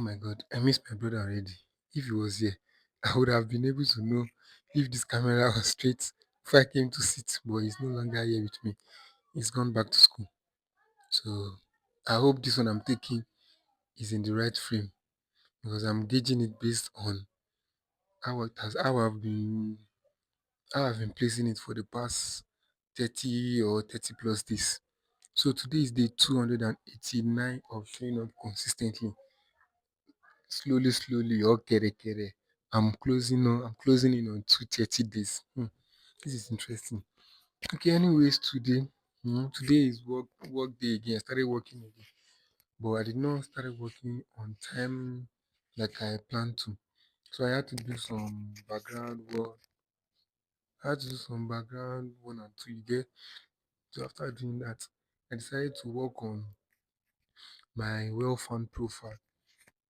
my god, I miss my brother already. If he was here, I would have been able to know if this camera was straight before I came to sit, but he's no longer here with me. He's gone back to school. So I hope this one I'm taking is in the right frame because I'm gauging it based on how I've been placing it for the past 30 or 30 plus days. So today is day 289 of showing up consistently. Slowly, slowly, or kere kere. I'm closing in on 230 days. This is interesting. Okay, anyways, today is work day again. I started working again. But I did not start working on time like I planned to. So I had to do some background work. I had to do some background one and two. You get. So after doing that, I decided to work on my well found profile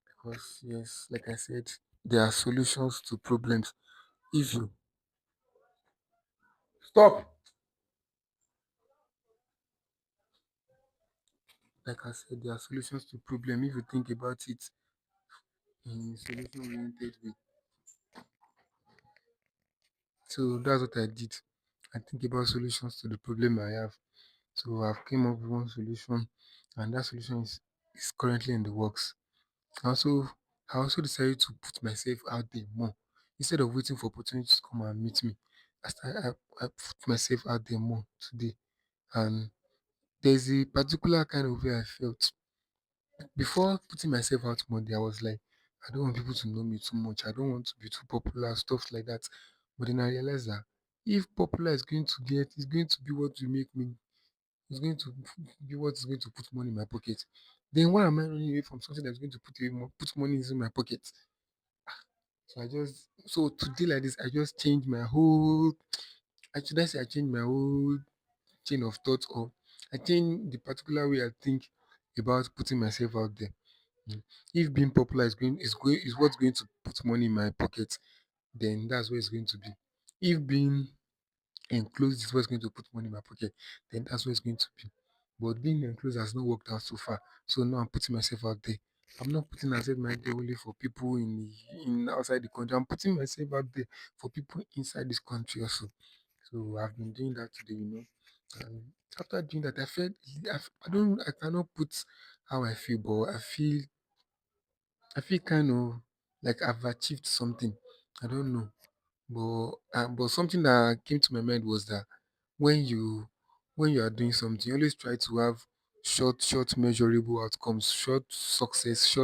because yes, like I said, there are solutions to problems. If you stop, like I said, there are solutions to problem if you think about it in solution oriented way. So that's what I did. I think about solutions to the problem I have. So I've came up with one solution, and that solution is currently in the works. I also I also decided to put myself out there more instead of waiting for opportunities to come and meet me. I put myself out there more today, and there's a particular kind of way I felt before putting myself out more. There I was like, I don't want people to know me too much. I don't want to be too popular, stuff like that. But then I realized that if popular is going to get, is going to be what will make me is going to be what is going to put money in my pocket, then why am I running away from something that's going to put money in my pocket? So today like this, I just changed my whole. Should I say I changed my whole chain of thought, or I changed the particular way I think about putting myself out there. Mm. If being popular is what's going to put money in my pocket, then that's where it's going to be. If being enclosed is what's going to put money in my pocket, then that's where it's going to be. But being enclosed has not worked out so far. So now I'm putting myself out there. I'm not putting myself out there only for people in outside the country. I'm putting myself out there for people inside this country also. So I've been doing that today. And after doing that, I cannot put how I feel, but I feel kind of like I've achieved something. I don't know. But something that came to my mind was that when you when you are doing something, you always try to have short measurable outcomes, short success.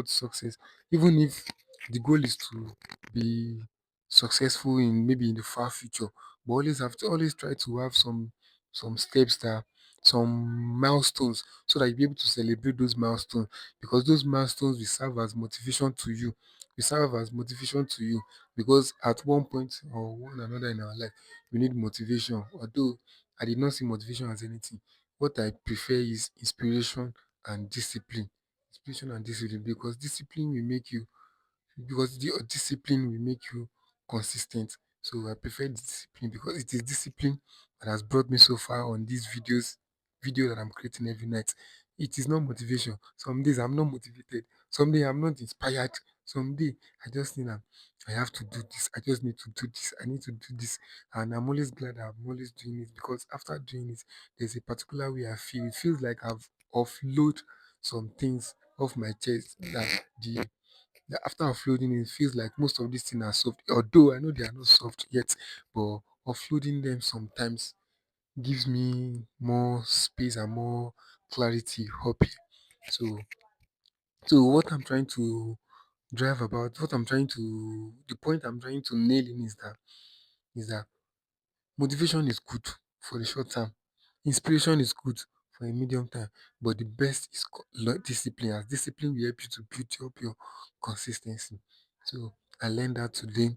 Even if the goal is to be successful in maybe in the far future, but always try to have some steps that some milestones so that you'll be able to celebrate those milestones because those milestones will serve as motivation to you. Will serve as motivation to you because at one point or one another in our life, we need motivation. Although I did not see motivation as anything, what I prefer is inspiration and discipline. Inspiration and discipline because discipline will make you consistent. So I prefer discipline because it is discipline that has brought me so far on these video that I'm creating every night. It is not motivation. Some days I'm not motivated. Some days I'm not inspired. Some day I just think that I have to do this. I just need to do this. I need to do this. And I'm always glad that I'm always doing it because after doing it, there's a particular way I feel. It feels like I've offload some things off my chest that after offloading it feels like most of these things are soft. Although I know they are not soft yet, but offloading them sometimes gives me more space and more clarity up here. So so the point I'm trying to nail in is that motivation is good for the short term. Inspiration is good for a medium time, but the best is discipline. As discipline will help you to build up your consistency. So I learned that today,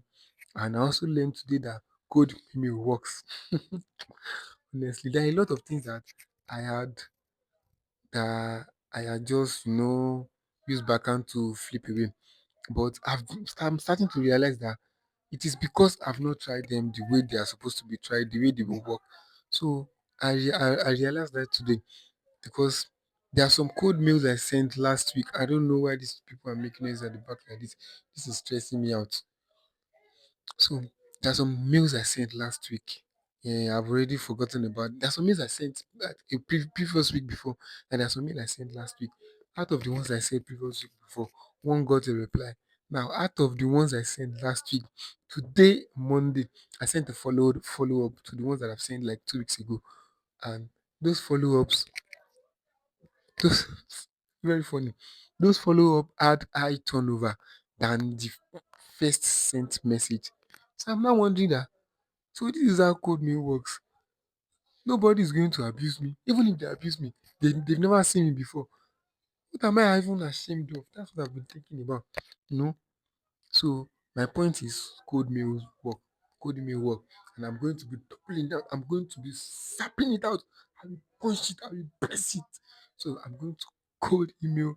and I also learned today that code email works. Honestly, there are a lot of things I had that I had just used backhand to flip away. But I'm starting to realize that it is because I've not tried them the way they are supposed to be tried, the way they will work. So I realized that today because There are some code mails I sent last week. I don't know why these people are making noise at the back like this. This is stressing me out. So there are some mails I sent last week. Yeah, I've already forgotten about. There are some mails I sent like a previous week before, and there are some mails I sent last week. Out of the ones I sent previous week before, one got a reply. Now, out of the ones I sent last week, today Monday, I sent a follow up to the ones that I've sent like 2 weeks ago, and those follow ups, those very funny. Those follow up had high turnover than the first sent message. So I'm now wondering that so this is how code mail works. Nobody is going to abuse me. Even if they abuse me, they've never seen me before. What am I even ashamed of? That's what I've been thinking about. You know? So my point is code mail work. Code mail work. And I'm going to be doubling down. I'm going to be sapping it out. I will punch it, I will press it. So I'm going to code email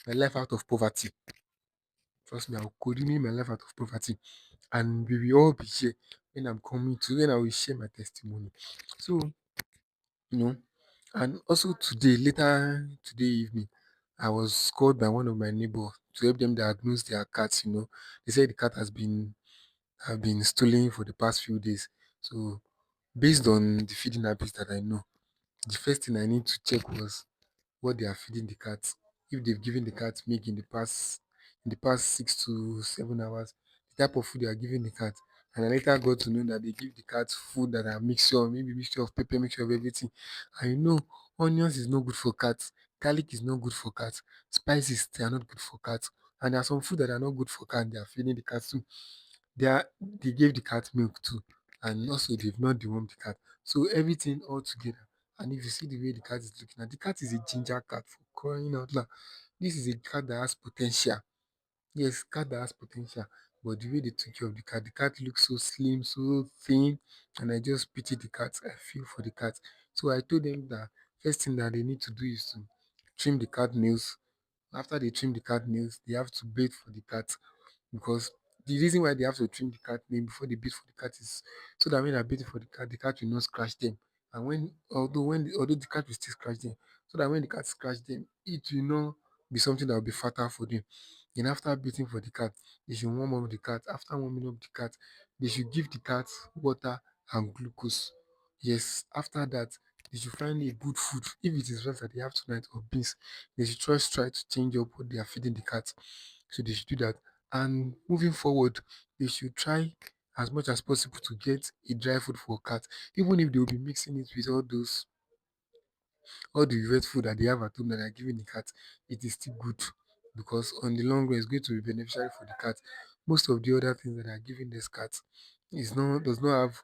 my life out of poverty. Trust me, I'll code email my life out of poverty. And we will all be here when I'm coming to when I will share my testimony. So you know. And also today, later today evening, I was called by one of my neighbor to help them diagnose their cats. They said the cat has been have been stolen for the past few days. So based on the feeding habits that I know, the first thing I need to check was what they are feeding the cat. If they've given the cat milk in the past 6 to 7 hours, the type of food they are giving the cat. And I later got to know that they give the cat food that are mixture, maybe mixture of pepper, mixture of everything. And onions is not good for cats, garlic is not good for cats, spices they are not good for cats. And there are some food that are not good for cat, they are feeding the cat too. They gave the cat milk too, and also they've not dewormed the cat. So everything all together. And if you see the way the cat is looking at, the cat is a ginger cat for crying out loud. This is a cat that has potential. Yes, cat that has potential. But the way they took care of the cat looks so slim, so thin, and I just pity the cat. I feel for the cat. So I told them that first thing that they need to do is to trim the cat nails. After they trim the cat nails, they have to bathe for the cat because the reason why they have to trim the cat nail before they beat for the cat is so that when they're beating for the cat will not scratch them. And although the cat will still scratch them, so that when the cat scratch them, it will not be something that will be fatal for them. Then after beating for the cat, they should warm up the cat. After warming up the cat, they should give the cat water and glucose. Yes, after that, they should find a good food. If it is rice that they have tonight or beans, they should just try to change up what they are feeding the cat. So they should do that. And moving forward, they should try as much as possible to get a dry food for cat, even if they will be mixing it with all the wet food that they have at home that they are giving the cat, it is still good because on the long run it's going to be beneficial for the cat. Most of the other things that are giving this cat is not does not have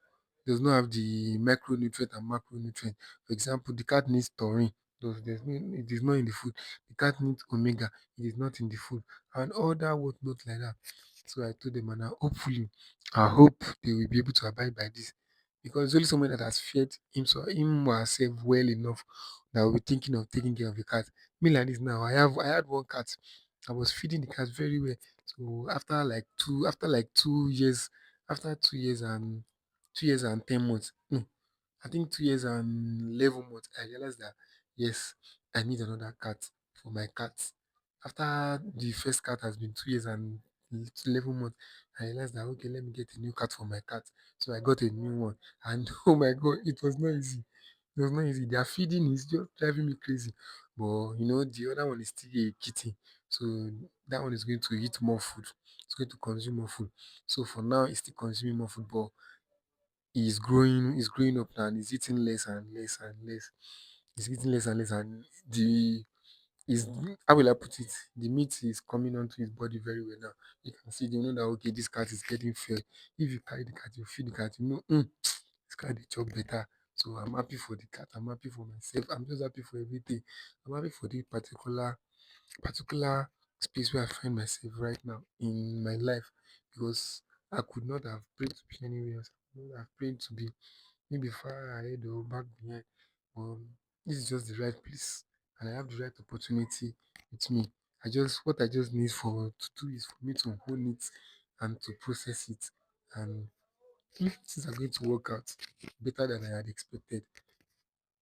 the micronutrient and macronutrient. For example, the cat needs taurine. It is not in the food. The cat needs omega. It is not in the food. And all that whatnot like that. So I told them, and I hope they will be able to abide by this because it's only someone that has fed him or herself well enough that will be thinking of taking care of the cat. Me like this now, I had one cat. I was feeding the cat very well. So after 2 years and 10 months, no, I think 2 years and 11 months, I realized that yes, I need another cat for my cat. After the first cat has been 2 years and 11 months, I realized that okay, let me get a new cat for my cat. So I got a new one, and oh my god, it was not easy. It was not easy. Their feeding is just driving me crazy. But the other one is still a kitten. So that one is going to eat more food. It's going to consume more food. So for now, it's still consuming more food, but he's growing up now and he's eating less and less and less. He's eating less and less and the is how will I put it? The meat is coming onto his body very well now. You can see, you know that okay, this cat is getting fed. If you carry the cat, you feed the cat, this cat dey chop better. So I'm happy for the cat. I'm happy for myself. I'm just happy for everything. I'm happy for the particular space where I find myself right now in my life because I could not have prayed to be anywhere else. I could not have prayed to be maybe far ahead or back behind. This is just the right place and I have the right opportunity with me. What I just need for to do is for me to own it and to process it. And if things are going to work out better than I had expected,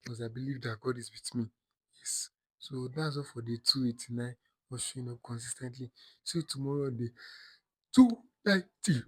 because I believe that God is with me. Yes. So that's all for the 289 of showing up consistently. See you tomorrow on the 290.